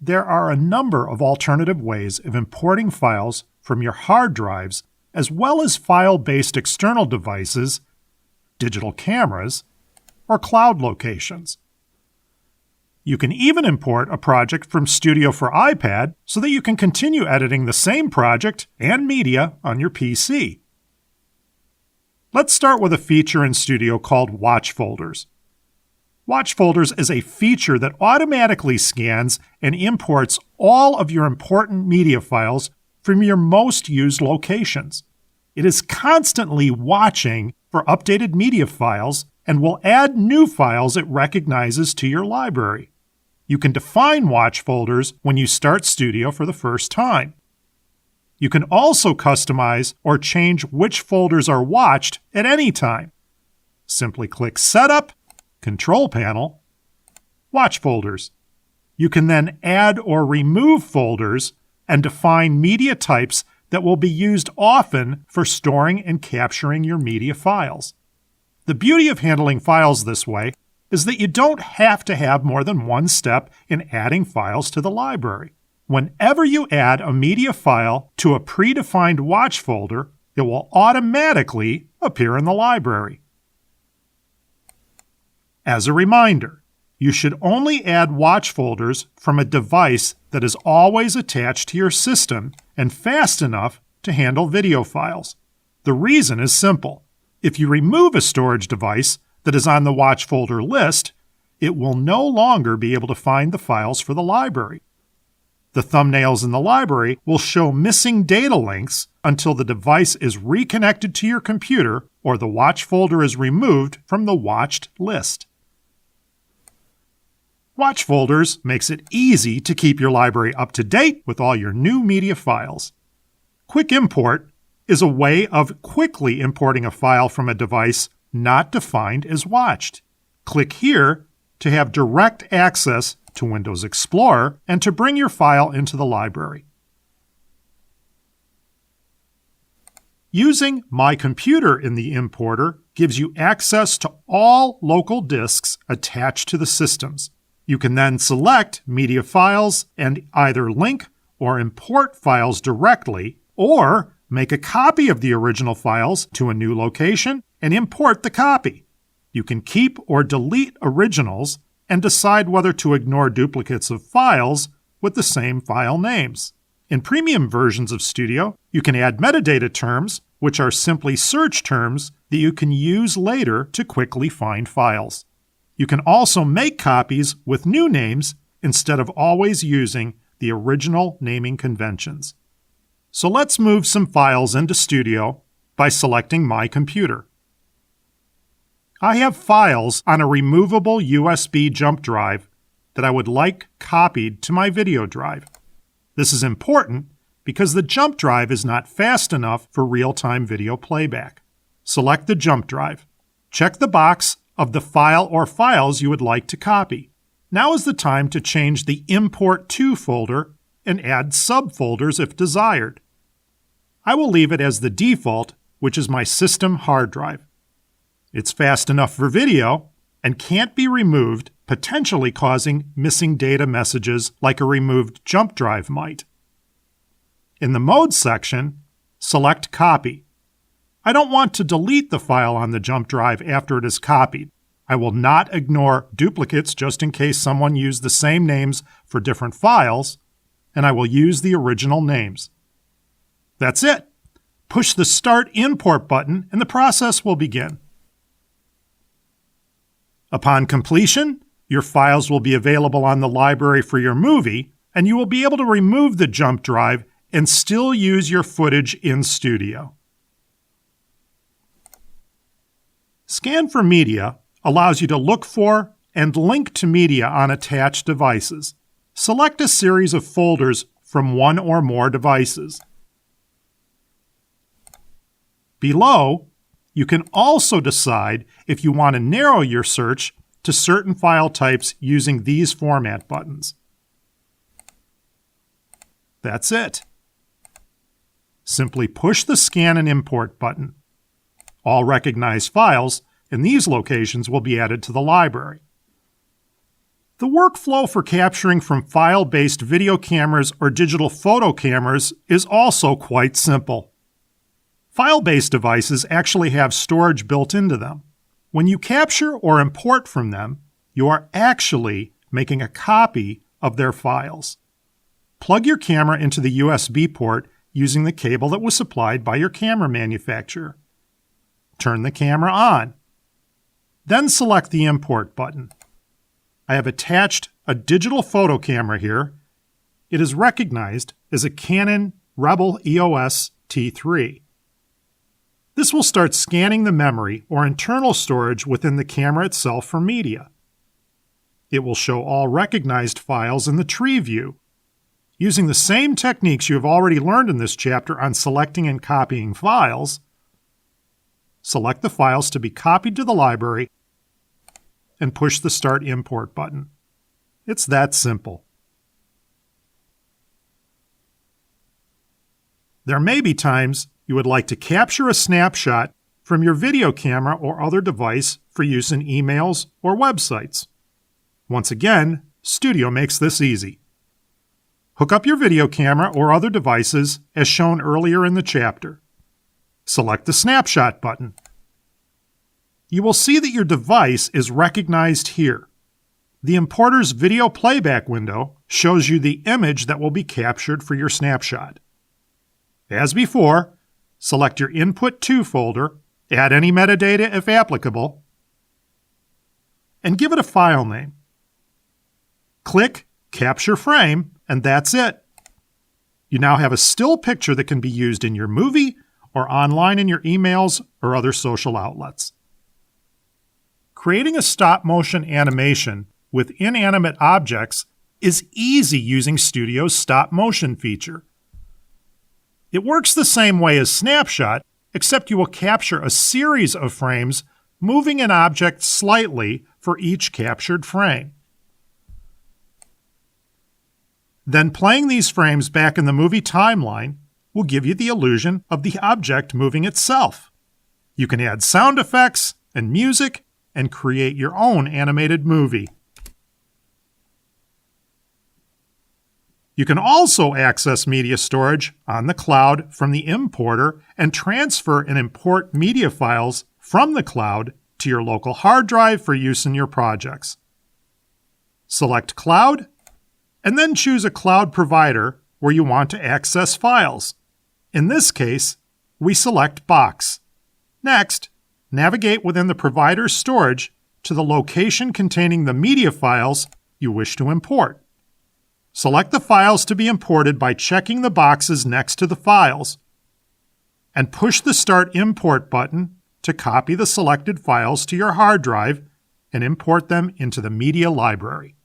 There are a number of alternative ways of importing files from your hard drives, as well as file-based external devices, digital cameras, or cloud locations. You can even import a project from Studio for iPad so that you can continue editing the same project and media on your PC. Let's start with a feature in Studio called Watch Folders. Watch Folders is a feature that automatically scans and imports all of your important media files from your most used locations. It is constantly watching for updated media files and will add new files it recognizes to your library. You can define watch folders when you start Studio for the first time. You can also customize or change which folders are watched at any time. Simply click Setup, Control Panel, Watch Folders. You can then add or remove folders and define media types that will be used often for storing and capturing your media files. The beauty of handling files this way is that you don't have to have more than one step in adding files to the library. Whenever you add a media file to a predefined watch folder, it will automatically appear in the library. As a reminder, you should only add watch folders from a device that is always attached to your system and fast enough to handle video files. The reason is simple. If you remove a storage device that is on the watch folder list, it will no longer be able to find the files for the library. The thumbnails in the library will show missing data links until the device is reconnected to your computer or the watch folder is removed from the watched list. Watch Folders makes it easy to keep your library up to date with all your new media files. Quick Import is a way of quickly importing a file from a device not defined as watched. Click here to have direct access to Windows Explorer and to bring your file into the library. Using My Computer in the importer gives you access to all local disks attached to the systems. You can then select media files and either link or import files directly, or make a copy of the original files to a new location and import the copy. You can keep or delete originals and decide whether to ignore duplicates of files with the same file names. In premium versions of Studio, you can add metadata terms, which are simply search terms that you can use later to quickly find files. You can also make copies with new names instead of always using the original naming conventions. So let's move some files into Studio by selecting My Computer. I have files on a removable USB jump drive that I would like copied to my video drive. This is important because the jump drive is not fast enough for real-time video playback. Select the jump drive. Check the box of the file or files you would like to copy. Now is the time to change the Import To folder and add subfolders if desired. I will leave it as the default, which is my system hard drive. It's fast enough for video and can't be removed, potentially causing missing data messages like a removed jump drive might. In the Mode section, select Copy. I don't want to delete the file on the jump drive after it is copied. I will not ignore duplicates just in case someone used the same names for different files, and I will use the original names. That's it. Push the Start Import button and the process will begin. Upon completion, your files will be available on the library for your movie, and you will be able to remove the jump drive and still use your footage in Studio. Scan for Media allows you to look for and link to media on attached devices. Select a series of folders from one or more devices. Below, you can also decide if you want to narrow your search to certain file types using these format buttons. That's it. Simply push the Scan and Import button. All recognized files in these locations will be added to the library. The workflow for capturing from file-based video cameras or digital photo cameras is also quite simple. File-based devices actually have storage built into them. When you capture or import from them, you are actually making a copy of their files. Plug your camera into the USB port using the cable that was supplied by your camera manufacturer. Turn the camera on. Then select the Import button. I have attached a digital photo camera here. It is recognized as a Canon Rebel EOS T3. This will start scanning the memory or internal storage within the camera itself for media. It will show all recognized files in the tree view. Using the same techniques you have already learned in this chapter on selecting and copying files, select the files to be copied to the library and push the Start Import button. It's that simple. There may be times you would like to capture a snapshot from your video camera or other device for use in emails or websites. Once again, Studio makes this easy. Hook up your video camera or other devices as shown earlier in the chapter. Select the Snapshot button. You will see that your device is recognized here. The importer's video playback window shows you the image that will be captured for your snapshot. As before, select your Input To folder, add any metadata if applicable, and give it a file name. Click Capture Frame, and that's it. You now have a still picture that can be used in your movie or online in your emails or other social outlets. Creating a stop-motion animation with inanimate objects is easy using Studio's stop-motion feature. It works the same way as Snapshot, except you will capture a series of frames moving an object slightly for each captured frame. Then playing these frames back in the movie timeline will give you the illusion of the object moving itself. You can add sound effects and music and create your own animated movie. You can also access media storage on the cloud from the importer and transfer and import media files from the cloud to your local hard drive for use in your projects. Select Cloud, and then choose a cloud provider where you want to access files. In this case, we select Box. Next, navigate within the provider's storage to the location containing the media files you wish to import. Select the files to be imported by checking the boxes next to the files, and push the Start Import button to copy the selected files to your hard drive and import them into the media library.